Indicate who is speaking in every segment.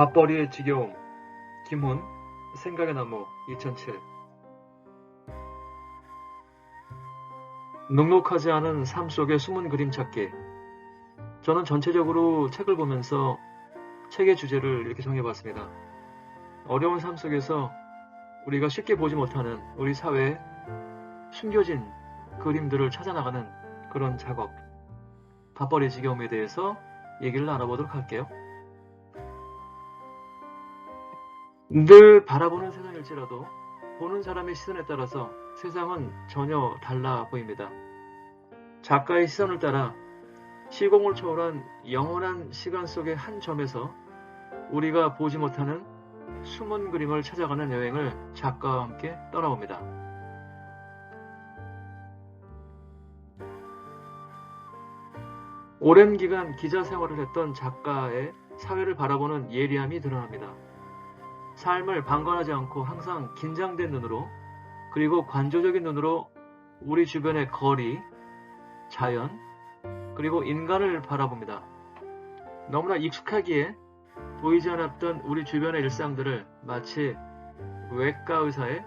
Speaker 1: 밥벌이의 지겨움, 김훈, 생각의 나무, 2007. 눅눅하지 않은 삶 속의 숨은 그림 찾기. 저는 전체적으로 책을 보면서 책의 주제를 이렇게 정해봤습니다. 어려운 삶 속에서 우리가 쉽게 보지 못하는 우리 사회의 숨겨진 그림들을 찾아나가는 그런 작업, 밥벌이 지겨움에 대해서 얘기를 나눠보도록 할게요. 늘 바라보는 세상일지라도 보는 사람의 시선에 따라서 세상은 전혀 달라 보입니다. 작가의 시선을 따라 시공을 초월한 영원한 시간 속의 한 점에서 우리가 보지 못하는 숨은 그림을 찾아가는 여행을 작가와 함께 떠나봅니다. 오랜 기간 기자 생활을 했던 작가의 사회를 바라보는 예리함이 드러납니다. 삶을 방관하지 않고 항상 긴장된 눈으로, 그리고 관조적인 눈으로 우리 주변의 거리, 자연, 그리고 인간을 바라봅니다. 너무나 익숙하기에 보이지 않았던 우리 주변의 일상들을 마치 외과 의사의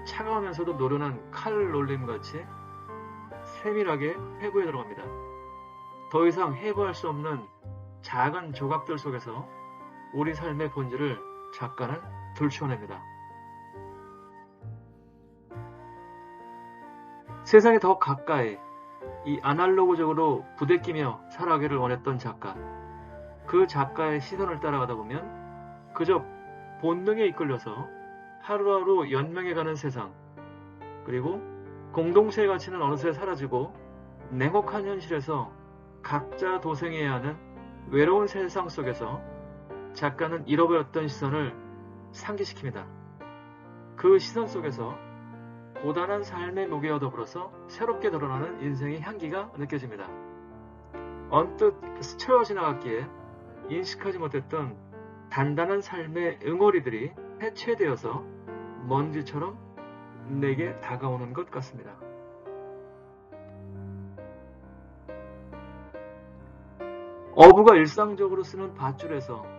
Speaker 1: 차가우면서도 노련한 칼 놀림같이 세밀하게 해부해 들어갑니다. 더 이상 해부할 수 없는 작은 조각들 속에서 우리 삶의 본질을 작가는 들추어냅니다. 세상에 더 가까이 이 아날로그적으로 부대끼며 살아가기를 원했던 작가. 그 작가의 시선을 따라가다 보면 그저 본능에 이끌려서 하루하루 연명해가는 세상, 그리고 공동체의 가치는 어느새 사라지고 냉혹한 현실에서 각자 도생해야 하는 외로운 세상 속에서 작가는 잃어버렸던 시선을 상기시킵니다. 그 시선 속에서 고단한 삶의 무게와 더불어서 새롭게 드러나는 인생의 향기가 느껴집니다. 언뜻 스쳐 지나갔기에 인식하지 못했던 단단한 삶의 응어리들이 해체되어서 먼지처럼 내게 다가오는 것 같습니다. 어부가 일상적으로 쓰는 밧줄에서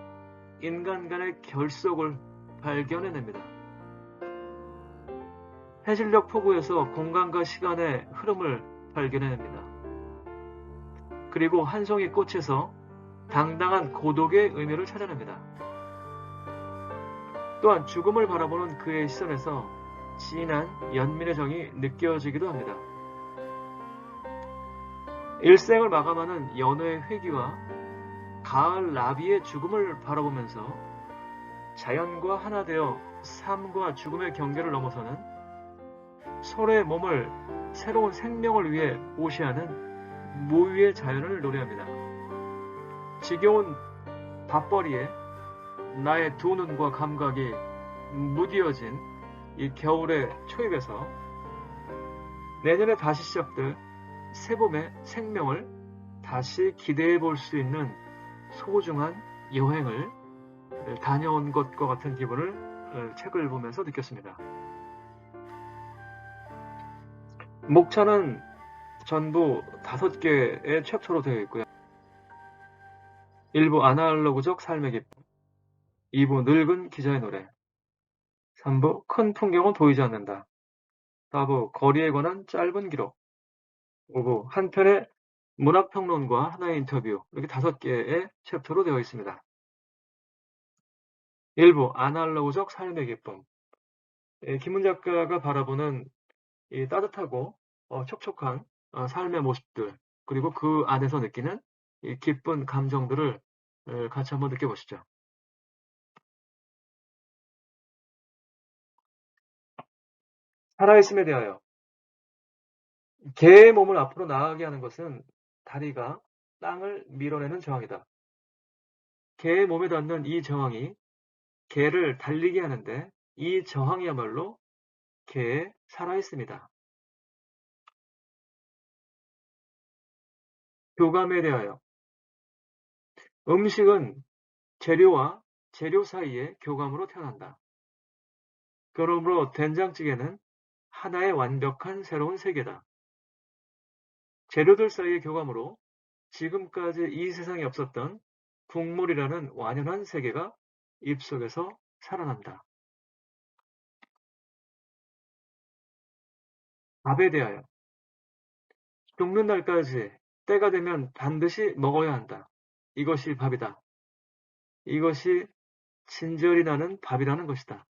Speaker 1: 인간 간의 결속을 발견해냅니다. 해질녘 폭우에서 공간과 시간의 흐름을 발견해냅니다. 그리고 한 송이 꽃에서 당당한 고독의 의미를 찾아냅니다. 또한 죽음을 바라보는 그의 시선에서 진한 연민의 정이 느껴지기도 합니다. 일생을 마감하는 연호의 회귀와 가을 나비의 죽음을 바라보면서 자연과 하나 되어 삶과 죽음의 경계를 넘어서는 서로의 몸을 새로운 생명을 위해 보시하는 무위의 자연을 노래합니다. 지겨운 밥벌이에 나의 두 눈과 감각이 무디어진 이 겨울의 초입에서 내년에 다시 시작될 새봄의 생명을 다시 기대해 볼 수 있는 소중한 여행을 다녀온 것과 같은 기분을 책을 보면서 느꼈습니다. 목차는 전부 5개의 챕터로 되어 있고요. 1부 아날로그적 삶의 기쁨, 2부 늙은 기자의 노래, 3부 큰 풍경은 보이지 않는다, 4부 거리에 관한 짧은 기록, 5부 한 편의 문학평론과 하나의 인터뷰, 이렇게 5개의 챕터로 되어 있습니다. 1부 아날로그적 삶의 기쁨. 김훈 작가가 바라보는 이 따뜻하고 촉촉한 삶의 모습들, 그리고 그 안에서 느끼는 이 기쁜 감정들을 같이 한번 느껴보시죠. 살아있음에 대하여. 개의 몸을 앞으로 나아가게 하는 것은 다리가 땅을 밀어내는 저항이다. 개의 몸에 닿는 이 저항이 개를 달리게 하는데, 이 저항이야말로 개의 살아있음이다. 교감에 대하여. 음식은 재료와 재료 사이의 교감으로 태어난다. 그러므로 된장찌개는 하나의 완벽한 새로운 세계다. 재료들 사이의 교감으로 지금까지 이 세상에 없었던 국물이라는 완연한 세계가 입속에서 살아난다. 밥에 대하여 죽는 날까지 때가 되면 반드시 먹어야 한다. 이것이 밥이다. 이것이 진절이 나는 밥이라는 것이다.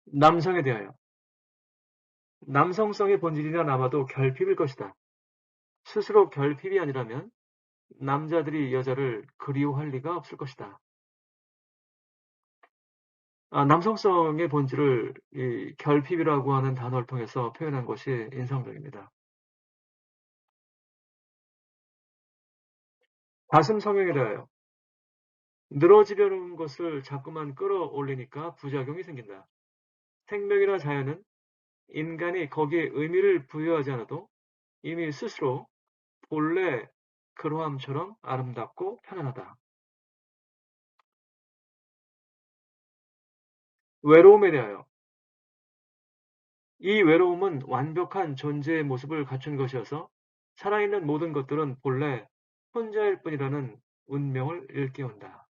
Speaker 1: 남성에 대하여 남성성의 본질이란 아마도 결핍일 것이다. 스스로 결핍이 아니라면 남자들이 여자를 그리워할 리가 없을 것이다. 남성성의 본질을 이 결핍이라고 하는 단어를 통해서 표현한 것이 인상적입니다. 가슴 성형에 대하여 늘어지려는 것을 자꾸만 끌어올리니까 부작용이 생긴다. 생명이나 자연은 인간이 거기에 의미를 부여하지 않아도 이미 스스로 본래 그러함처럼 아름답고 편안하다. 외로움에 대하여 이 외로움은 완벽한 존재의 모습을 갖춘 것이어서 살아있는 모든 것들은 본래 혼자일 뿐이라는 운명을 일깨운다.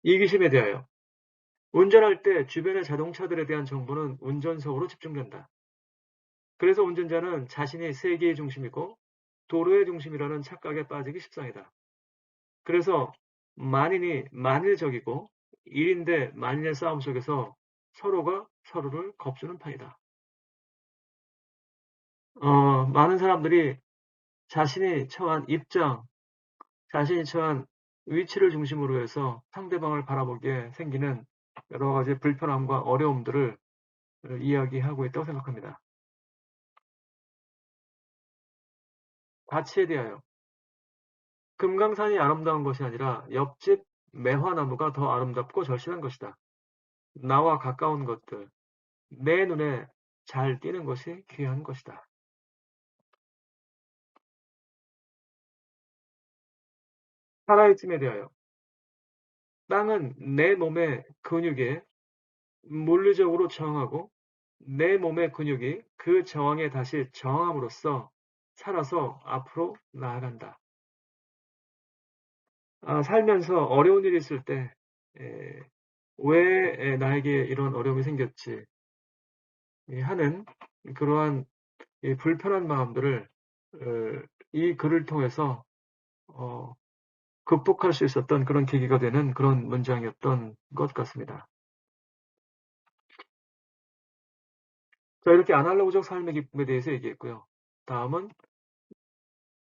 Speaker 1: 이기심에 대하여 운전할 때 주변의 자동차들에 대한 정보는 운전석으로 집중된다. 그래서 운전자는 자신이 세계의 중심이고 도로의 중심이라는 착각에 빠지기 십상이다. 그래서 만인이 만일적이고 일인대 만인의 싸움 속에서 서로가 서로를 겁주는 판이다. 많은 사람들이 자신이 처한 입장, 자신이 처한 위치를 중심으로 해서 상대방을 바라보기에 생기는 여러 가지 불편함과 어려움들을 이야기하고 있다고 생각합니다. 가치에 대하여 금강산이 아름다운 것이 아니라 옆집 매화나무가 더 아름답고 절실한 것이다. 나와 가까운 것들, 내 눈에 잘 띄는 것이 귀한 것이다. 살아있음에 대하여 땅은 내 몸의 근육에 물리적으로 저항하고 내 몸의 근육이 그 저항에 다시 저항함으로써 살아서 앞으로 나아간다. 살면서 어려운 일이 있을 때, 왜 나에게 이런 어려움이 생겼지 하는 그러한 불편한 마음들을 이 글을 통해서 어, 극복할 수 있었던 그런 계기가 되는 그런 문장이었던 것 같습니다. 자, 이렇게 아날로그적 삶의 기쁨에 대해서 얘기했고요. 다음은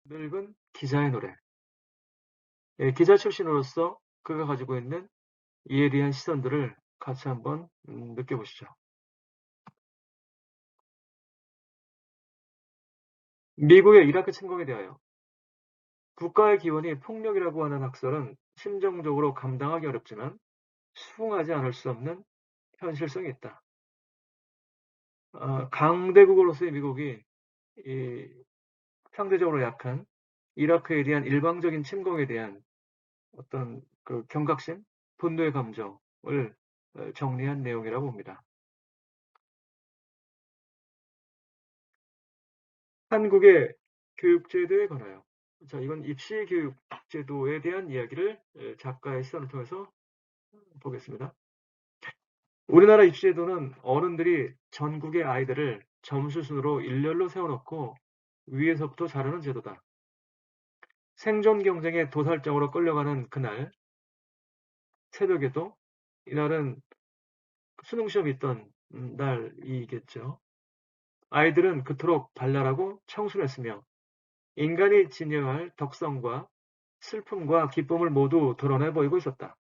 Speaker 1: 늙은 기자의 노래. 기자 출신으로서 그가 가지고 있는 이에 대한 시선들을 같이 한번 느껴보시죠. 미국의 이라크 침공에 대하여 국가의 기원이 폭력이라고 하는 학설은 심정적으로 감당하기 어렵지만 수긍하지 않을 수 없는 현실성이 있다. 강대국으로서의 미국이 이 상대적으로 약한 이라크에 대한 일방적인 침공에 대한 어떤 그 경각심, 분노의 감정을 정리한 내용이라고 봅니다. 한국의 교육제도에 관하여. 자, 이건 입시교육제도에 대한 이야기를 작가의 시선을 통해서 보겠습니다. 우리나라 입시제도는 어른들이 전국의 아이들을 점수 순으로 일렬로 세워놓고 위에서부터 자르는 제도다. 생존 경쟁의 도살장으로 끌려가는 그날 새벽에도 이날은 수능 시험이 있던 날이겠죠. 아이들은 그토록 발랄하고 청순했으며 인간이 지녀야 할 덕성과 슬픔과 기쁨을 모두 드러내 보이고 있었다.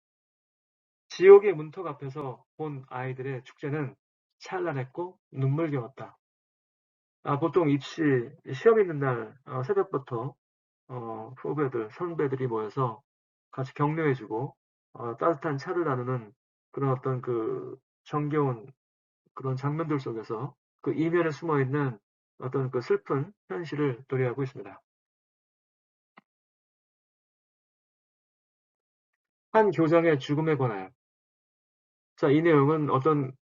Speaker 1: 지옥의 문턱 앞에서 본 아이들의 축제는 찬란했고 눈물겨웠다. 보통 입시 시험 있는 날 새벽부터 후배들, 선배들이 모여서 같이 격려해주고 따뜻한 차를 나누는 그런 어떤 그 정겨운 그런 장면들 속에서 그 이면에 숨어 있는 어떤 그 슬픈 현실을 노래하고 있습니다. 한 교장의 죽음에 관하여. 자, 이 내용은 어떤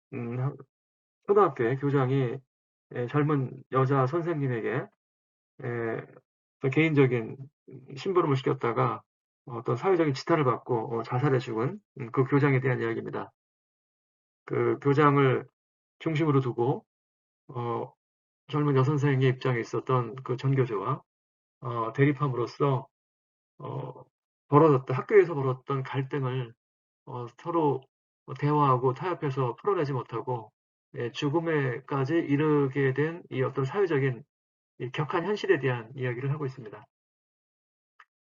Speaker 1: 초등학교의 교장이 젊은 여자 선생님에게 어떤 개인적인 심부름을 시켰다가 어떤 사회적인 지탄을 받고 자살해 죽은 그 교장에 대한 이야기입니다. 그 교장을 중심으로 두고 어, 젊은 여선생의 입장에 있었던 그 전교조와 대립함으로써 어, 학교에서 벌어졌던 갈등을 서로 대화하고 타협해서 풀어내지 못하고 죽음에까지 이르게 된 이 어떤 사회적인 이 격한 현실에 대한 이야기를 하고 있습니다.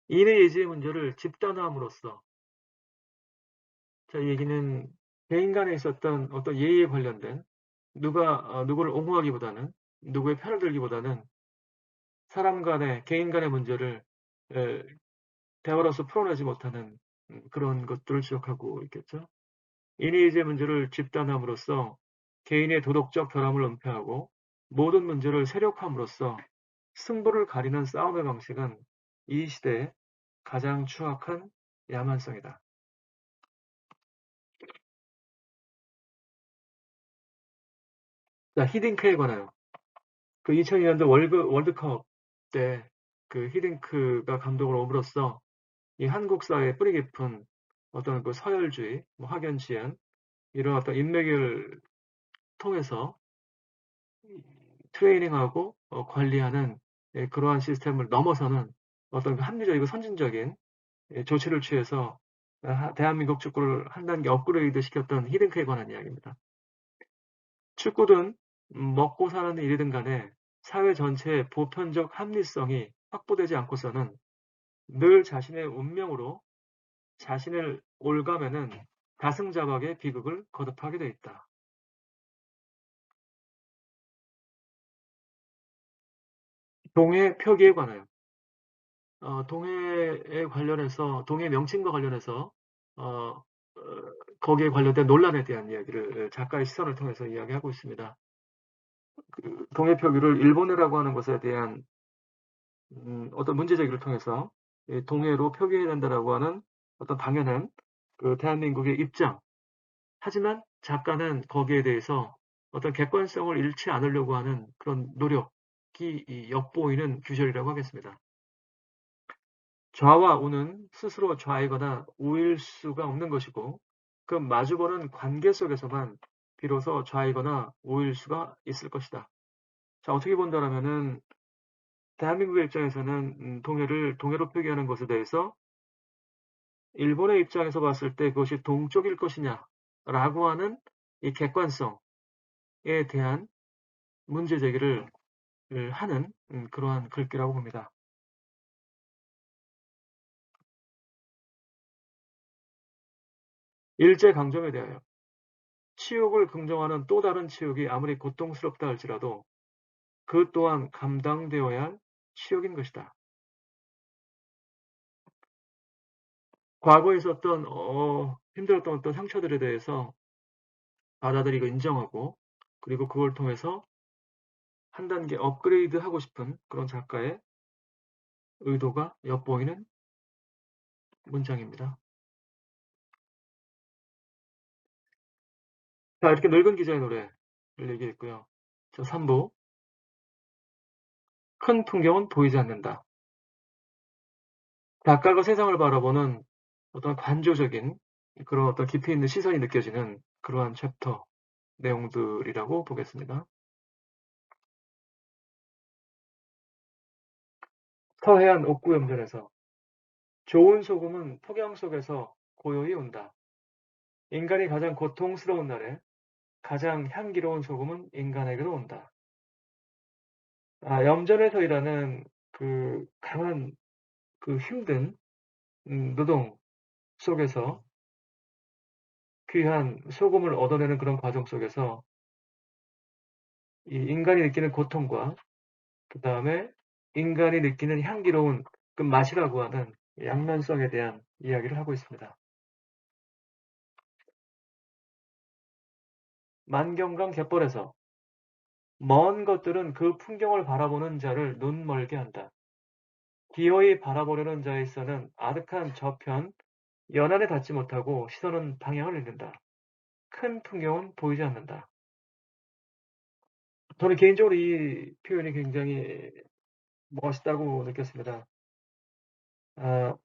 Speaker 1: 인의 예지의 문제를 집단화함으로써 자, 이 얘기는 개인 간에 있었던 어떤 예의에 관련된 누가 누구를 옹호하기보다는 누구의 편을 들기보다는 사람 간의 개인 간의 문제를 에, 대화로서 풀어내지 못하는 그런 것들을 지적하고 있겠죠. 인의예제 문제를 집단함으로써 개인의 도덕적 결함을 은폐하고 모든 문제를 세력함으로써 승부를 가리는 싸움의 방식은 이 시대의 가장 추악한 야만성이다. 자, 히딩크에 관하여 그 2002년도 월드컵 때 그 히딩크가 감독을 옴으로써 이 한국 사회의 뿌리 깊은 어떤 그 서열주의, 뭐 학연지연 이런 어떤 인맥을 통해서 트레이닝하고 관리하는 그러한 시스템을 넘어서는 어떤 그 합리적이고 선진적인 조치를 취해서 대한민국 축구를 한 단계 업그레이드 시켰던 히딩크에 관한 이야기입니다. 축구든 먹고 사는 일이든 간에 사회 전체의 보편적 합리성이 확보되지 않고서는 늘 자신의 운명으로 자신을 올가매는 다승자박의 비극을 거듭하게 돼 있다. 동해 표기에 관하여 동해에 관련해서 동해 명칭과 관련해서 어, 어, 거기에 관련된 논란에 대한 이야기를 작가의 시선을 통해서 이야기하고 있습니다. 그 동해 표기를 일본어라고 하는 것에 대한 어떤 문제 제기를 통해서 동해로 표기해야 된다라고 하는 어떤 당연한 그 대한민국의 입장. 하지만 작가는 거기에 대해서 어떤 객관성을 잃지 않으려고 하는 그런 노력이 엿보이는 규절이라고 하겠습니다. 좌와 우는 스스로 좌이거나 우일 수가 없는 것이고 그 마주보는 관계 속에서만 비로소 좌이거나 우일 수가 있을 것이다. 자, 어떻게 본다라면은 대한민국의 입장에서는 동해로 표기하는 것에 대해서 일본의 입장에서 봤을 때 그것이 동쪽일 것이냐라고 하는 이 객관성에 대한 문제 제기를 하는 그러한 글귀라고 봅니다. 일제강점에 대하여 치욕을 긍정하는 또 다른 치욕이 아무리 고통스럽다 할지라도 그 또한 감당되어야 할 치욕인 것이다. 과거에 있었던 힘들었던 어떤 상처들에 대해서 받아들이고 인정하고 그리고 그걸 통해서 한 단계 업그레이드 하고 싶은 그런 작가의 의도가 엿보이는 문장입니다. 자, 이렇게 늙은 기자의 노래를 얘기했고요. 자, 3부. 큰 풍경은 보이지 않는다. 작가가 세상을 바라보는 어떤 관조적인 그런 어떤 깊이 있는 시선이 느껴지는 그러한 챕터 내용들이라고 보겠습니다. 서해안 옥구염전에서 좋은 소금은 폭염 속에서 고요히 온다. 인간이 가장 고통스러운 날에 가장 향기로운 소금은 인간에게로 온다. 염전에서 일하는 그 강한 그 힘든 노동 속에서 귀한 소금을 얻어내는 그런 과정 속에서 이 인간이 느끼는 고통과 그 다음에 인간이 느끼는 향기로운 그 맛이라고 하는 양면성에 대한 이야기를 하고 있습니다. 만경강 갯벌에서 먼 것들은 그 풍경을 바라보는 자를 눈멀게 한다. 기어이 바라보려는 자에 있어는 아득한 저편, 연안에 닿지 못하고 시선은 방향을 잃는다. 큰 풍경은 보이지 않는다. 저는 개인적으로 이 표현이 굉장히 멋있다고 느꼈습니다. 아,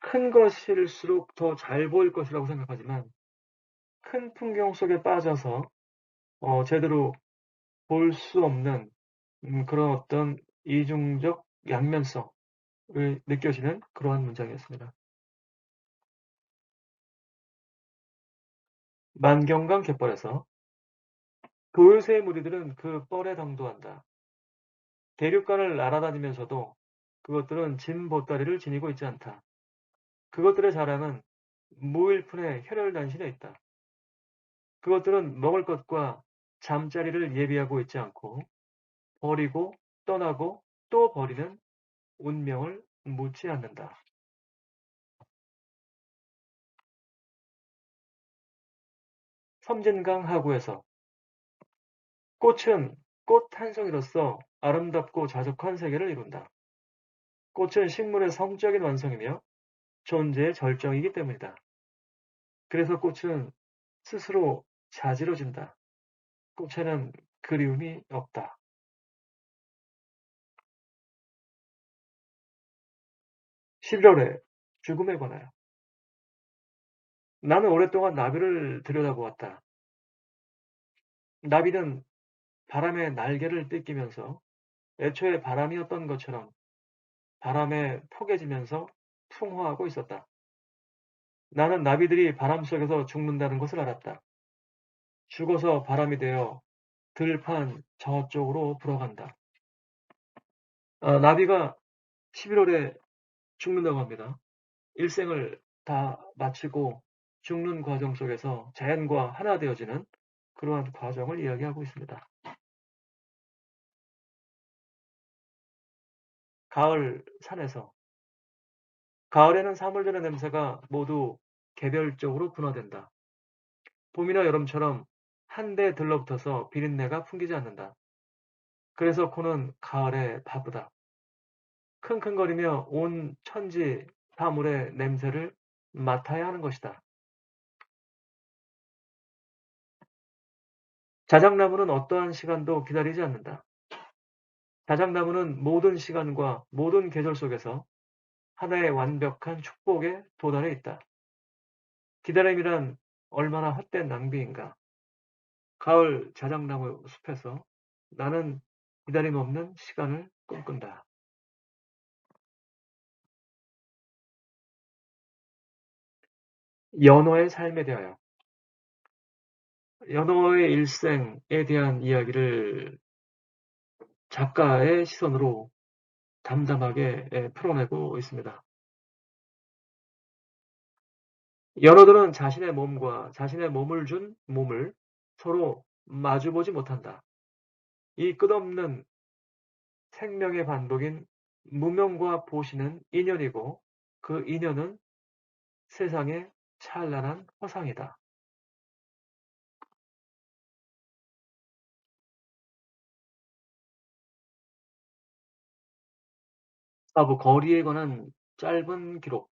Speaker 1: 큰 것일수록 더 잘 보일 것이라고 생각하지만 큰 풍경 속에 빠져서 제대로 볼 수 없는 그런 어떤 이중적 양면성을 느껴지는 그러한 문장이었습니다. 만경강 갯벌에서 도요새의 무리들은 그 뻘에 당도한다. 대륙간을 날아다니면서도 그것들은 진 보따리를 지니고 있지 않다. 그것들의 자랑은 무일푼의 혈혈단신에 있다. 그것들은 먹을 것과 잠자리를 예비하고 있지 않고 버리고 떠나고 또 버리는 운명을 묻지 않는다. 섬진강 하구에서 꽃은 꽃 한 송이로서 아름답고 자족한 세계를 이룬다. 꽃은 식물의 성적인 완성이며 존재의 절정이기 때문이다. 그래서 꽃은 스스로 자지러진다. 꽃에는 그리움이 없다. 11월에 죽음에 관하여 나는 오랫동안 나비를 들여다보았다. 나비는 바람에 날개를 뜯기면서 애초에 바람이었던 것처럼 바람에 포개지면서 풍화하고 있었다. 나는 나비들이 바람 속에서 죽는다는 것을 알았다. 죽어서 바람이 되어 들판 저쪽으로 불어간다. 나비가 11월에 죽는다고 합니다. 일생을 다 마치고 죽는 과정 속에서 자연과 하나 되어지는 그러한 과정을 이야기하고 있습니다. 가을 산에서 가을에는 사물들의 냄새가 모두 개별적으로 분화된다. 봄이나 여름처럼 한데 들러붙어서 비린내가 풍기지 않는다. 그래서 코는 가을에 바쁘다. 킁킁거리며 온 천지 사물의 냄새를 맡아야 하는 것이다. 자작나무는 어떠한 시간도 기다리지 않는다. 자작나무는 모든 시간과 모든 계절 속에서 하나의 완벽한 축복에 도달해 있다. 기다림이란 얼마나 헛된 낭비인가. 가을 자작나무 숲에서 나는 기다림 없는 시간을 꿈꾼다. 연어의 삶에 대하여 연어의 일생에 대한 이야기를 작가의 시선으로 담담하게 풀어내고 있습니다. 연어들은 자신의 몸과 자신의 몸을 준 몸을 서로 마주보지 못한다. 이 끝없는 생명의 반복인 무명과 보시는 인연이고 그 인연은 세상의 찬란한 허상이다. 사부 거리에 관한 짧은 기록.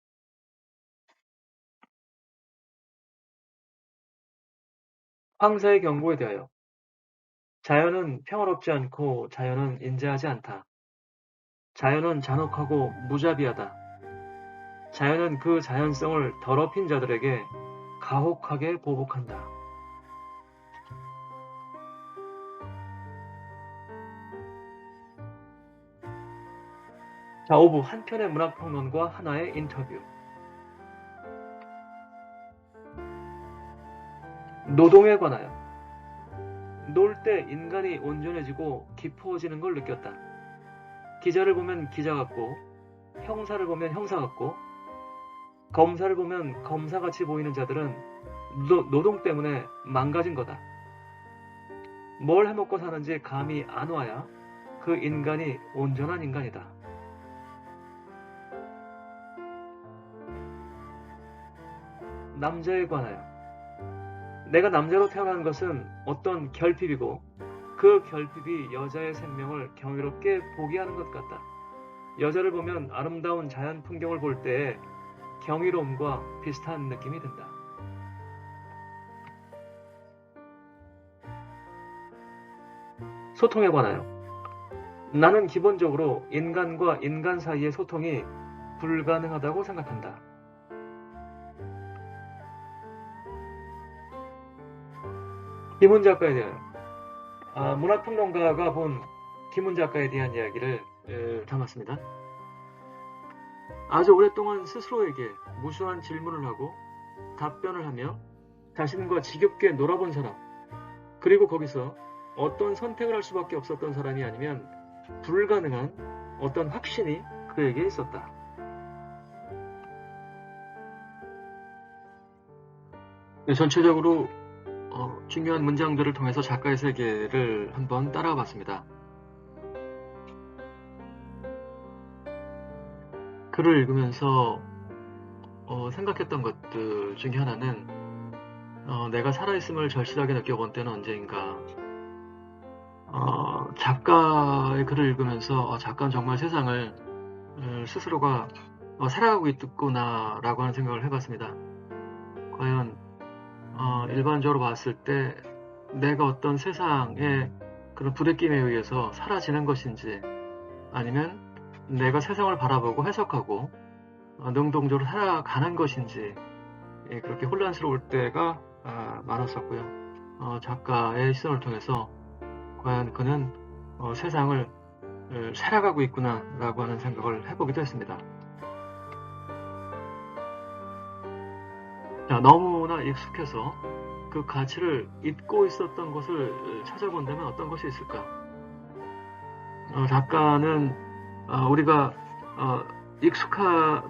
Speaker 1: 황사의 경고에 대하여 자연은 평화롭지 않고 자연은 인자하지 않다. 자연은 잔혹하고 무자비하다. 자연은 그 자연성을 더럽힌 자들에게 가혹하게 보복한다. 자, 5부 한편의 문학평론과 하나의 인터뷰. 노동에 관하여 놀 때 인간이 온전해지고 깊어지는 걸 느꼈다. 기자를 보면 기자 같고 형사를 보면 형사 같고 검사를 보면 검사같이 보이는 자들은 노동 때문에 망가진 거다. 뭘 해먹고 사는지 감이 안 와야 그 인간이 온전한 인간이다. 남자에 관하여 내가 남자로 태어난 것은 어떤 결핍이고 그 결핍이 여자의 생명을 경이롭게 보게 하는 것 같다. 여자를 보면 아름다운 자연 풍경을 볼 때에 경이로움과 비슷한 느낌이 든다. 소통에 관하여 나는 기본적으로 인간과 인간 사이의 소통이 불가능하다고 생각한다. 김훈 작가에 대하여 문학평론가가 본 김훈 작가에 대한 이야기를 담았습니다. 아주 오랫동안 스스로에게 무수한 질문을 하고 답변을 하며 자신과 지겹게 놀아본 사람, 그리고 거기서 어떤 선택을 할 수밖에 없었던 사람이 아니면 불가능한 어떤 확신이 그에게 있었다. 전체적으로 중요한 문장들을 통해서 작가의 세계를 한번 따라가 봤습니다. 글을 읽으면서 생각했던 것들 중에 하나는 내가 살아있음을 절실하게 느껴본 때는 언제인가. 작가의 글을 읽으면서 작가는 정말 세상을 스스로가 살아가고 있구나 라고 하는 생각을 해봤습니다. 과연 일반적으로 봤을 때 내가 어떤 세상의 그런 부대낌에 의해서 사라지는 것인지, 아니면 내가 세상을 바라보고 해석하고 능동적으로 살아가는 것인지, 그렇게 혼란스러울 때가 많았었고요. 작가의 시선을 통해서 과연 그는 세상을 살아가고 있구나 라고 하는 생각을 해보기도 했습니다. 너무나 익숙해서 그 가치를 잊고 있었던 것을 찾아본다면 어떤 것이 있을까? 작가는 우리가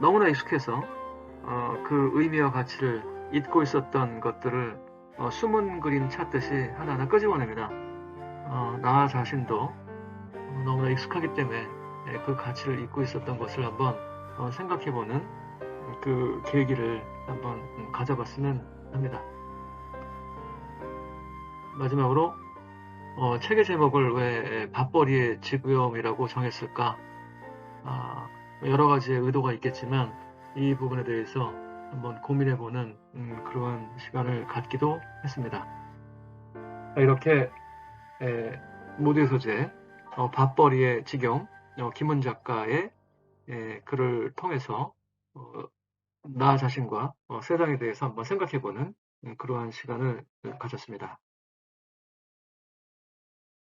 Speaker 1: 너무나 익숙해서 그 의미와 가치를 잊고 있었던 것들을 숨은 그림 찾듯이 하나하나 끄집어냅니다. 나 자신도 너무나 익숙하기 때문에 그 가치를 잊고 있었던 것을 한번 생각해보는 그 계기를 한번 가져봤으면 합니다. 마지막으로 책의 제목을 왜 밥벌이의 지구염이라고 정했을까? 여러 가지의 의도가 있겠지만 이 부분에 대해서 한번 고민해보는 그러한 시간을 갖기도 했습니다. 이렇게 모두의 소재 밥벌이의 지경, 김은 작가의 글을 통해서 나 자신과 세상에 대해서 한번 생각해보는 그러한 시간을 가졌습니다.